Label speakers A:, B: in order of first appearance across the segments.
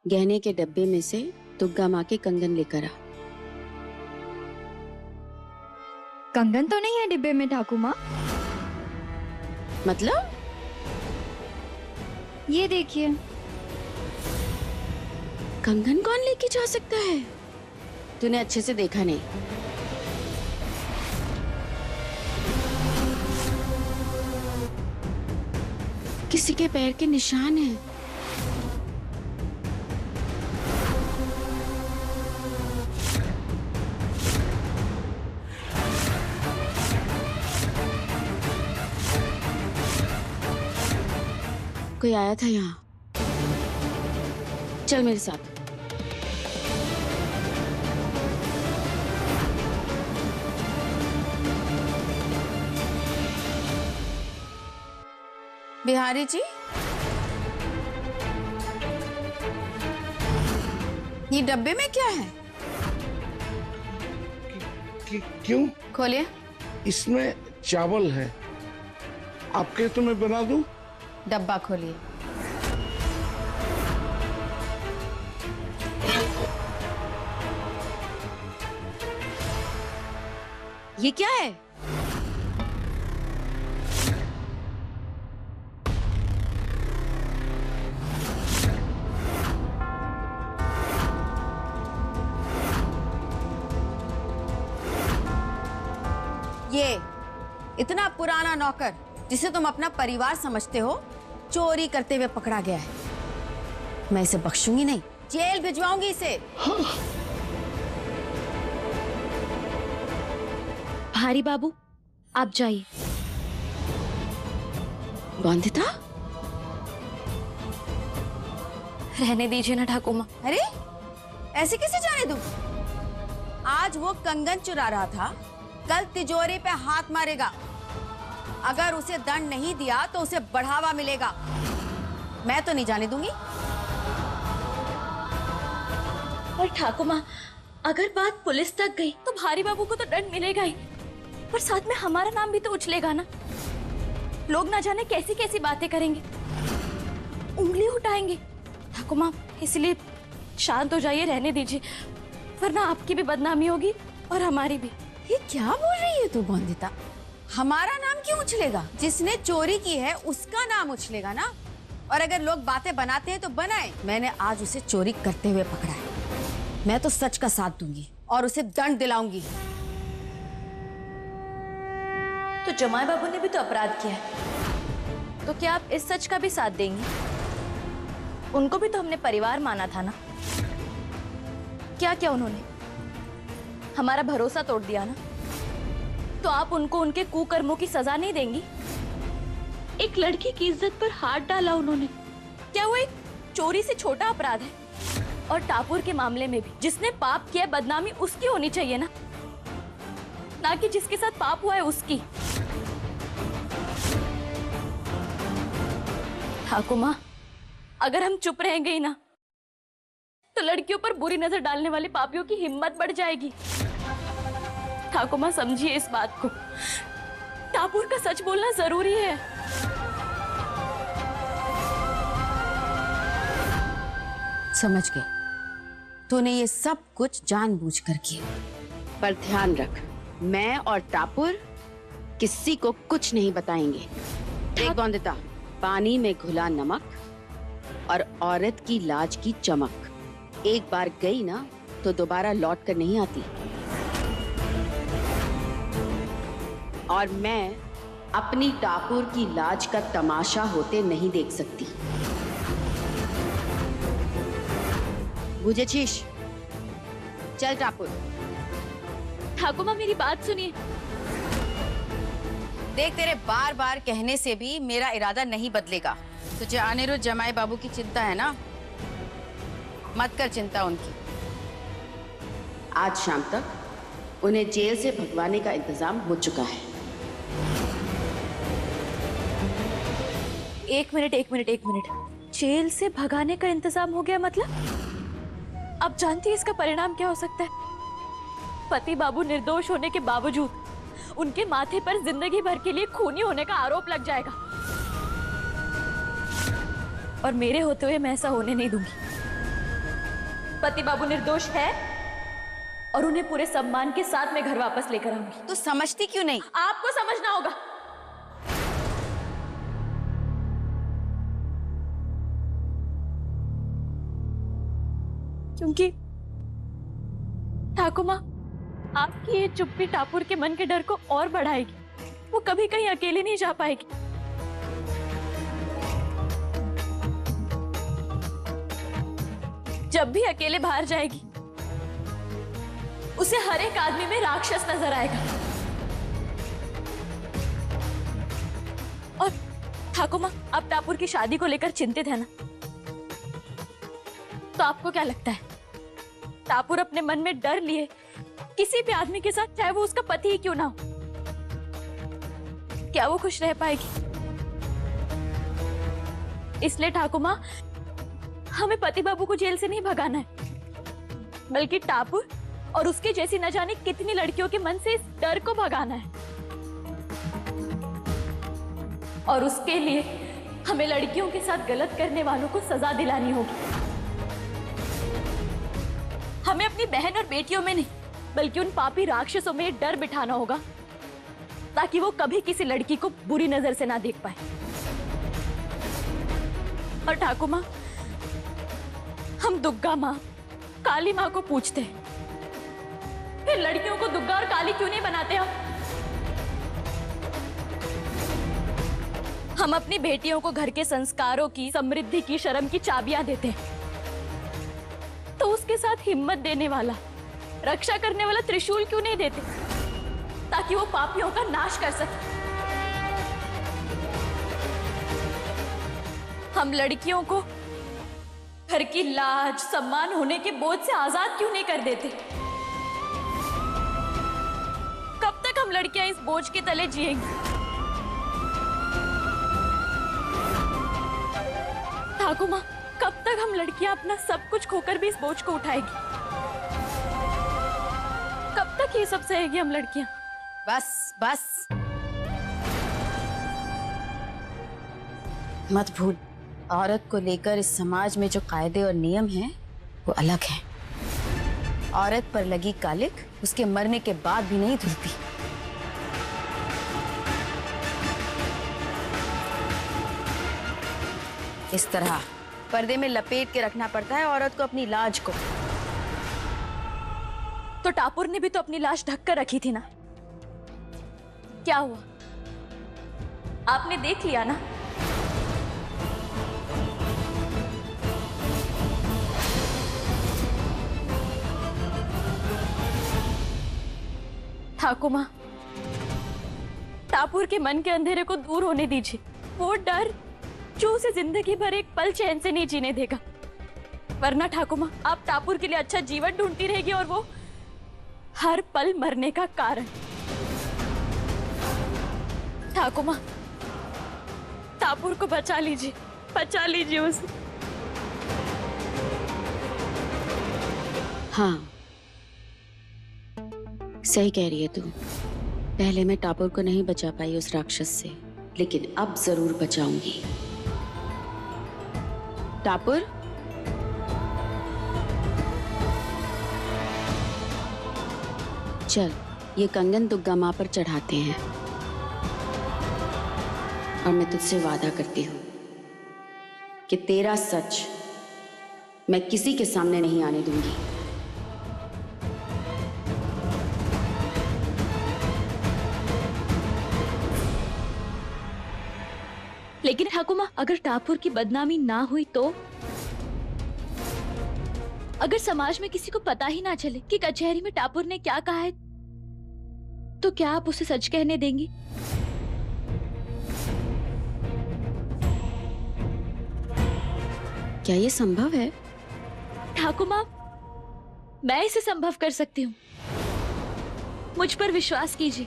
A: गहने के डब्बे में से दुर्गा माँ के कंगन लेकर आ।
B: कंगन तो नहीं है डिब्बे में ठाकुर माँ।
A: मतलब?
B: ये देखिए।
A: कंगन कौन लेके जा सकता है? तूने अच्छे से देखा नहीं। किसी के पैर के निशान हैं। कोई आया था यहाँ। चल मेरे साथ। बिहारी जी, ये डब्बे में क्या है?
C: क्यों?
A: खोलिए।
C: इसमें चावल है। आपके तो मैं बना दूं?
A: डब्बा खोलिए। ये क्या है? ये इतना पुराना नौकर जिसे तुम अपना परिवार समझते हो, चोरी करते हुए पकड़ा गया है। मैं इसे बख्शूंगी नहीं, जेल भिजवाऊंगी इसे।
D: भारी बाबू, आप जाइए।
A: बंदिता,
D: रहने दीजिए ना ठाकुर माँ।
A: अरे ऐसे कैसे जाने दूं? आज वो कंगन चुरा रहा था, कल तिजोरी पे हाथ मारेगा। अगर उसे दंड नहीं दिया तो उसे बढ़ावा मिलेगा। मैं तो नहीं जाने दूंगी।
D: और ठाकुर माँ, अगर बात पुलिस तक गई तो भारी बाबू को तो दंड मिलेगा ही, पर साथ में हमारा नाम भी तो उछलेगा ना। लोग ना जाने कैसी कैसी बातें करेंगे, उंगली उठाएंगे। ठाकुर माँ, इसलिए शांत हो जाइए, रहने दीजिए, वरना आपकी भी बदनामी होगी और हमारी भी।
A: ये क्या बोल रही है तू बंदिता? हमारा नाम क्यों उछलेगा? जिसने चोरी की है उसका नाम उछलेगा ना। और अगर लोग बातें बनाते हैं तो बनाए। मैंने आज उसे चोरी करते हुए पकड़ा है। मैं तो सच का साथ दूंगी और उसे दंड दिलाऊंगी।
D: तो जमाई बाबू ने भी तो अपराध किया है, तो क्या आप इस सच का भी साथ देंगी? उनको भी तो हमने परिवार माना था ना। क्या क्या उन्होंने हमारा भरोसा तोड़ दिया ना, तो आप उनको उनके कुकर्मों की सजा नहीं देंगी? एक लड़की की इज्जत पर हाथ डाला उन्होंने, क्या वो एक चोरी से छोटा अपराध है? और टापुर के मामले में भी जिसने पाप किया, बदनामी उसकी होनी चाहिए ना कि जिसके साथ पाप हुआ है उसकी। ठाकुर माँ, अगर हम चुप रहेंगे ही ना तो लड़कियों पर बुरी नजर डालने वाले पापियों की हिम्मत बढ़ जाएगी। ठाकुर माँ, समझिए इस बात को। टापुर का सच बोलना जरूरी है।
A: समझ गए। तूने ये सब कुछ जानबूझकर किया। पर ध्यान रख, मैं और टापुर किसी को कुछ नहीं बताएंगे। देख बंदिता, पानी में घुला नमक और औरत की लाज की चमक एक बार गई ना तो दोबारा लौट कर नहीं आती। और मैं अपनी टापुर की लाज का तमाशा होते नहीं देख सकती। बुझे शीश? चल टापुर।
D: ठाकुर माँ, मेरी बात सुनिए।
A: देख, तेरे बार बार कहने से भी मेरा इरादा नहीं बदलेगा। तुझे अनिरुद्ध जमाई बाबू की चिंता है ना? मत कर चिंता उनकी। आज शाम तक उन्हें जेल से भगवाने का इंतजाम हो चुका है।
D: एक मिनट। जेल से भगाने का इंतजाम हो गया मतलब? अब जानती है इसका परिणाम क्या हो सकता है? पति बाबू निर्दोष होने के बावजूद उनके माथे पर जिंदगी भर के लिए खूनी होने का आरोप लग जाएगा। और मेरे होते हुए मैं ऐसा होने नहीं दूंगी। पति बाबू निर्दोष है और उन्हें पूरे सम्मान के साथ मैं घर वापस लेकर आऊंगी।
A: तो समझती क्यों नहीं?
D: आपको समझना होगा। क्योंकि ठाकुर माँ, आपकी ये चुप्पी टापुर के मन के डर को और बढ़ाएगी। वो कभी कहीं अकेले नहीं जा पाएगी। जब भी अकेले बाहर जाएगी, उसे हर एक आदमी में राक्षस नजर आएगा। और ठाकुर माँ, आप टापुर की शादी को लेकर चिंतित है ना? तो आपको क्या लगता है, टापुर अपने मन में डर लिए किसी भी आदमी के साथ, चाहे वो उसका पति ही क्यों ना हो, क्या वो खुश रह पाएगी? इसलिए ठाकुर माँ, हमें पति बाबू को जेल से नहीं भगाना है, बल्कि टापुर और उसके जैसी न जाने कितनी लड़कियों के मन से इस डर को भगाना है। और उसके लिए हमें लड़कियों के साथ गलत करने वालों को सजा दिलानी होगी। हमें अपनी बहन और बेटियों में नहीं, बल्कि उन पापी राक्षसों में डर बिठाना होगा, ताकि वो कभी किसी लड़की को बुरी नजर से ना देख पाए। और ठाकुर माँ, हम दुर्गा माँ, काली माँ को पूछते हैं, फिर लड़कियों को दुर्गा और काली क्यों नहीं बनाते हम अपनी बेटियों को घर के संस्कारों की, समृद्धि की, शर्म की चाबियां देते हैं, तो उसके साथ हिम्मत देने वाला, रक्षा करने वाला त्रिशूल क्यों नहीं देते, ताकि वो पापियों का नाश कर सके। हम लड़कियों को घर की लाज, सम्मान होने के बोझ से आजाद क्यों नहीं कर देते? कब तक हम लड़कियां इस बोझ के तले जिएंगी? ठाकुर माँ, कब तक हम लड़कियां अपना सब कुछ खोकर भी इस बोझ को उठाएगी? कब तक ये सब सहेगी हम लड़कियां?
A: बस बस, मत भूल, औरत को लेकर इस समाज में जो कायदे और नियम हैं, वो अलग हैं। औरत पर लगी कालिक उसके मरने के बाद भी नहीं धुलती। इस तरह पर्दे में लपेट के रखना पड़ता है औरत को अपनी लाज को।
D: तो टापुर ने भी तो अपनी लाश ढक कर रखी थी ना? क्या हुआ? आपने देख लिया ना? ठाकुर माँ, टापुर के मन के अंधेरे को दूर होने दीजिए। वो डर जो उसे जिंदगी भर एक पल चैन से नहीं जीने देगा। वरना ठाकुर माँ, आप टापुर के लिए अच्छा जीवन ढूंढती रहेगी और वो हर पल मरने का कारण। ठाकुर माँ, टापुर को बचा लीजिए उसे।
A: हाँ, सही कह रही है तू। पहले मैं टापुर को नहीं बचा पाई उस राक्षस से, लेकिन अब जरूर बचाऊंगी। टापुर, चल ये कंगन दुर्गा माँ पर चढ़ाते हैं, और मैं तुझसे वादा करती हूँ कि तेरा सच मैं किसी के सामने नहीं आने दूंगी।
D: लेकिन ठाकुर माँ, अगर टापुर की बदनामी ना हुई तो? अगर समाज में किसी को पता ही ना चले कि कचहरी में टापुर ने क्या कहा है, तो क्या आप उसे सच कहने देंगी?
A: क्या ये संभव है?
D: ठाकुर माँ, मैं इसे संभव कर सकती हूँ। मुझ पर विश्वास कीजिए।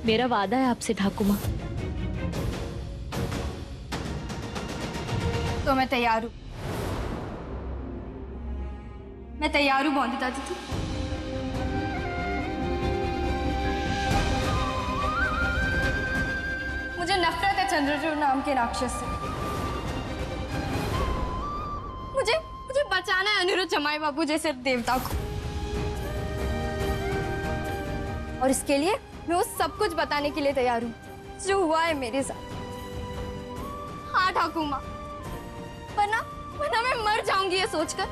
D: मेरा वादा है आपसे ठाकुर माँ।
B: तो मैं तैयार हूँ। मैं तैयार हूँ बौंदी दादी। मुझे नफरत है चंद्रचूड़ नाम के राक्षस से। मुझे मुझे बचाना है अनिरुद्ध जमाई बाबू जैसे देवता को। और इसके लिए मैं वो सब कुछ बताने के लिए तैयार हूँ जो हुआ है मेरे साथ। हाँ ठाकुर माँ, वरना वरना मैं मर जाऊंगी ये सोचकर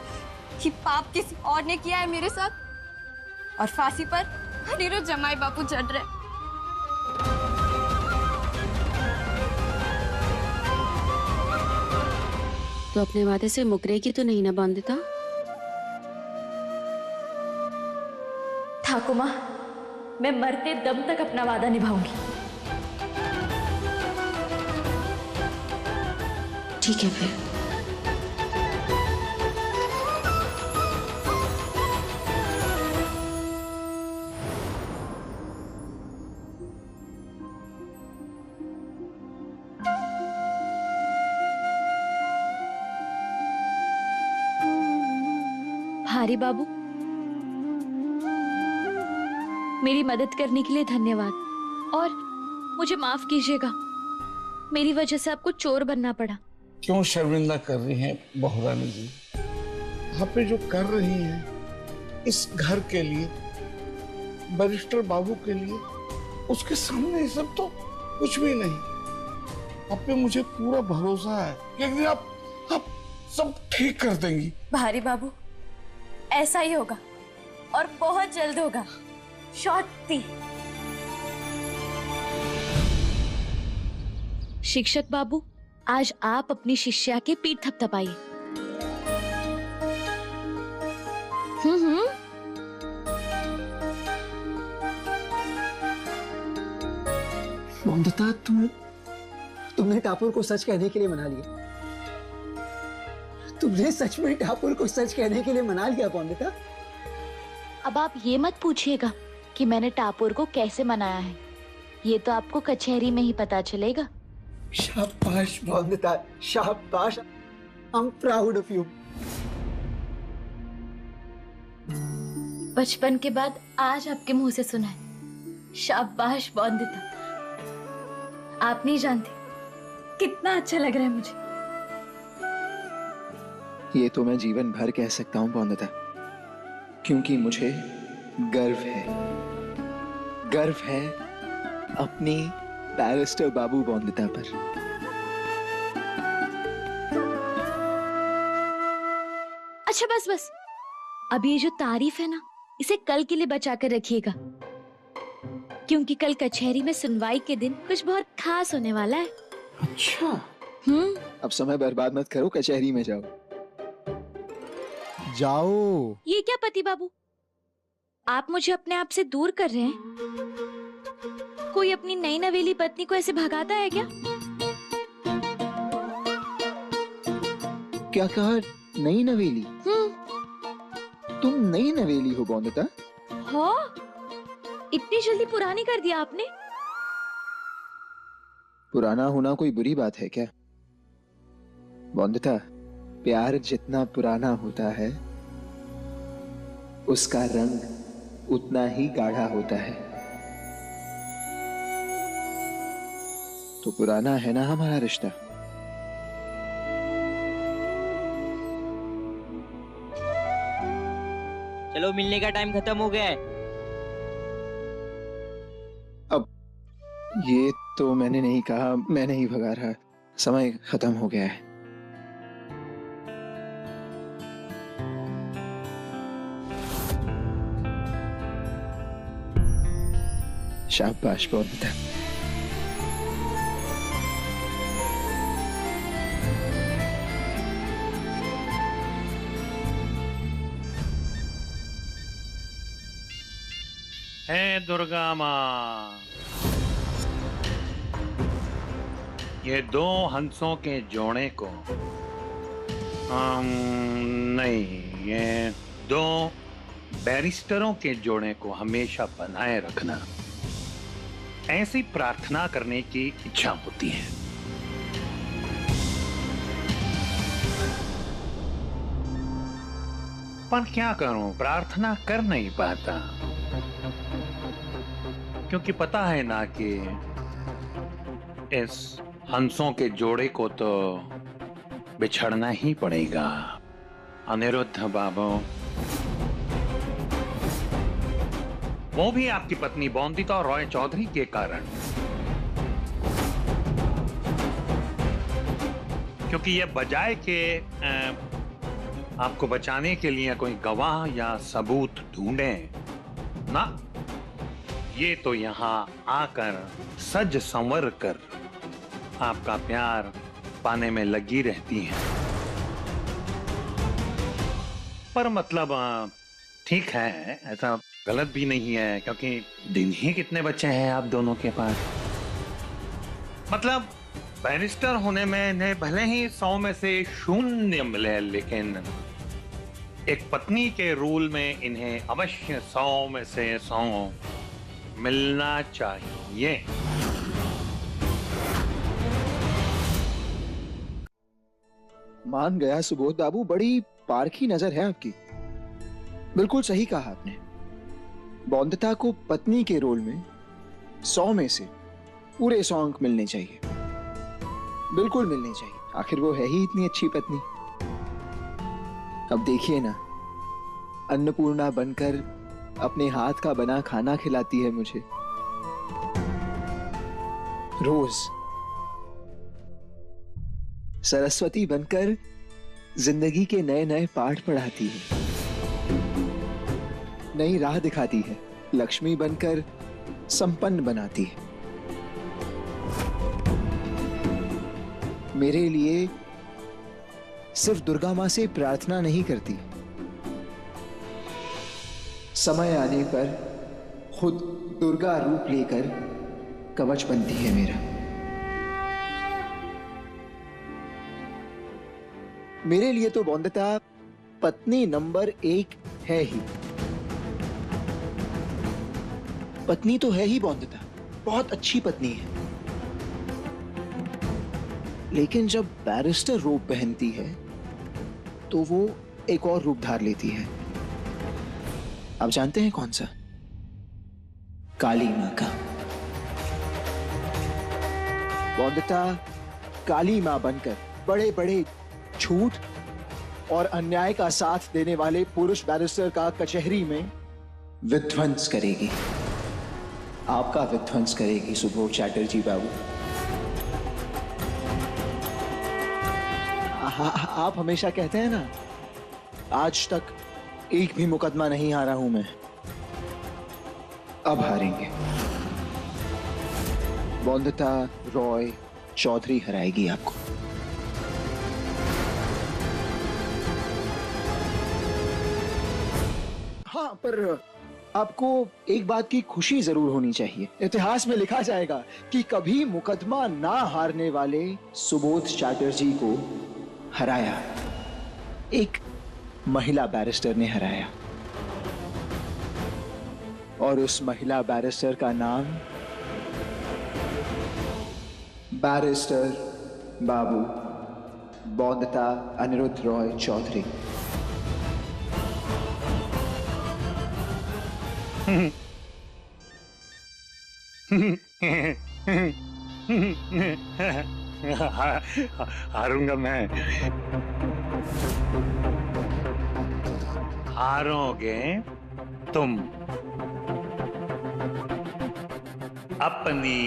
B: कि पाप किसी और ने किया है मेरे साथ और फांसी पर अनिरुद्ध जमाई बापू चढ़ रहे।
A: तो अपने वादे से मुकरेगी तो नहीं ना बांधिता?
D: ठाकुर माँ, मैं मरते दम तक अपना वादा निभाऊंगी।
A: ठीक है फिर।
D: भारी बाबू, मेरी मदद करने के लिए धन्यवाद और मुझे माफ कीजिएगा, मेरी वजह से आपको चोर बनना पड़ा।
C: क्यों शर्मिंदा कर रही हैं बहुरानी जी? आप ये जो कर रही हैं इस घर के लिए, बैरिस्टर बाबू के लिए, उसके सामने ये सब तो कुछ भी नहीं। आप पे मुझे पूरा भरोसा है कि एक दिन आप सब ठीक कर देंगी।
D: भारी बाबू, ऐसा ही होगा और बहुत जल्द होगा। शॉट दी। शिक्षक बाबू, आज आप अपनी शिष्या के पीठ थपथपाइए।
E: ममता, तुमने टापुर को सच कहने के लिए मना लिया। तुमने सच में टापुर को सच कहने के लिए मना लिया ममता।
D: अब आप ये मत पूछिएगा कि मैंने टापुर को कैसे मनाया है, ये तो आपको कचहरी में ही पता चलेगा।
E: शाबाश ममता, शाबाश। I am proud of you.
D: बचपन के बाद आज आपके मुंह से सुना है, शाबाश बंदिता। आप नहीं जानते कितना अच्छा लग रहा है मुझे।
F: ये तो मैं जीवन भर कह सकता हूं बंदिता, क्योंकि मुझे गर्व है अपनी बैरिस्टर बाबू बंदिता पर।
D: अच्छा बस, अब ये जो तारीफ है ना, इसे कल के लिए बचा कर रखिएगा, क्योंकि कल कचहरी में सुनवाई के दिन कुछ बहुत खास होने वाला है।
E: अच्छा।
F: अब समय बर्बाद मत करो, कचहरी में जाओ।
D: ये क्या पति बाबू, आप मुझे अपने आप से दूर कर रहे हैं? कोई अपनी नई नवेली पत्नी को ऐसे भगाता है क्या?
F: क्या कहा? नई नवेली? तुम नई नवेली हो बंदिता?
D: हो? इतनी जल्दी पुरानी कर दिया आपने?
F: पुराना होना कोई बुरी बात है क्या बंदिता? प्यार जितना पुराना होता है उसका रंग उतना ही गाढ़ा होता है। तो पुराना है ना हमारा रिश्ता।
G: चलो, मिलने का टाइम खत्म हो गया है।
F: अब ये तो मैंने नहीं कहा, मैं नहीं भगा रहा, समय खत्म हो गया है। शाबाश बंदिता।
H: हे दुर्गा माँ, ये दो हंसों के जोड़े को नहीं, ये दो बैरिस्टरों के जोड़े को हमेशा बनाए रखना, ऐसी प्रार्थना करने की इच्छा होती है। पर क्या करूं, प्रार्थना कर नहीं पाता, क्योंकि पता है ना कि इस हंसों के जोड़े को तो बिछड़ना ही पड़ेगा अनिरुद्ध बाबू। वो भी आपकी पत्नी बॉन्दिता रॉय चौधरी के कारण, क्योंकि ये बजाय के आपको बचाने के लिए कोई गवाह या सबूत ढूंढें ना, ये तो यहाँ आकर सज संवर कर आपका प्यार पाने में लगी रहती हैं। पर मतलब ठीक है, ऐसा गलत भी नहीं है, क्योंकि दिन ही कितने बच्चे हैं आप दोनों के पास। मतलब बैरिस्टर होने में इन्हें भले ही 100 में से 0 मिले, लेकिन एक पत्नी के रूल में इन्हें अवश्य 100 में से 100 मिलना चाहिए।
F: मान गया सुबोध बाबू, बड़ी पारखी नजर है आपकी। बिल्कुल सही कहा आपने। बॉन्दिता को पत्नी के रोल में 100 में से पूरे 100 अंक मिलने चाहिए, बिल्कुल मिलने चाहिए। आखिर वो है ही इतनी अच्छी पत्नी। अब देखिए ना, अन्नपूर्णा बनकर अपने हाथ का बना खाना खिलाती है मुझे रोज। सरस्वती बनकर जिंदगी के नए नए पाठ पढ़ाती है, नई राह दिखाती है। लक्ष्मी बनकर संपन्न बनाती है। मेरे लिए सिर्फ दुर्गा मां से प्रार्थना नहीं करती, समय आने पर खुद दुर्गा रूप लेकर कवच बनती है मेरा। मेरे लिए तो बॉन्दिता पत्नी नंबर 1 है ही। पत्नी तो है ही बॉन्दिता, बहुत अच्छी पत्नी है। लेकिन जब बैरिस्टर रूप पहनती है तो वो एक और रूप धार लेती है। आप जानते हैं कौन सा? काली मां का। बॉन्दिता काली मां बनकर बड़े बड़े झूठ और अन्याय का साथ देने वाले पुरुष बैरिस्टर का कचहरी में विध्वंस करेगी। आपका विध्वंस करेगी सुबोध चैटर्जी बाबू। आप हमेशा कहते हैं ना, आज तक एक भी मुकदमा नहीं हारा हूं मैं, अब हारेंगे। बॉन्दिता रॉय चौधरी हराएगी आपको। हाँ, पर आपको एक बात की खुशी जरूर होनी चाहिए। इतिहास में लिखा जाएगा कि कभी मुकदमा ना हारने वाले सुबोध चैटर्जी को हराया एक महिला बैरिस्टर ने हराया। और उस महिला बैरिस्टर का नाम बैरिस्टर बाबू बॉन्दिता अनिरुद्ध रॉय चौधरी।
H: हारूंगा मैं। हारोगे तुम। अपनी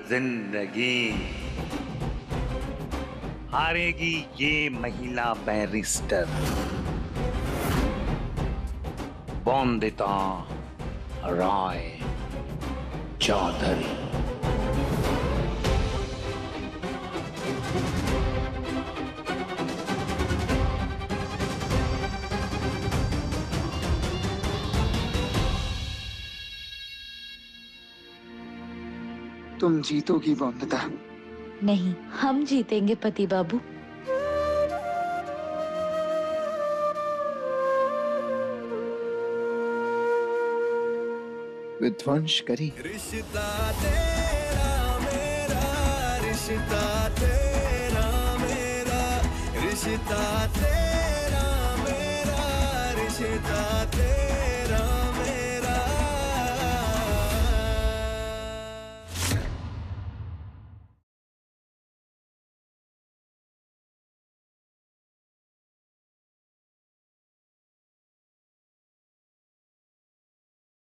H: जिंदगी हारेगी ये महिला बैरिस्टर बॉन्दिता रॉय चौधरी।
F: तुम जीतोगी बॉन्दिता।
D: नहीं, हम जीतेंगे पति बाबू।
F: विध्वंस करी।
I: रिश्ता तेरा मेरा, रिश्ता तेरा मेरा, रिश्ता तेरा मेरा, रिश्ता तेरा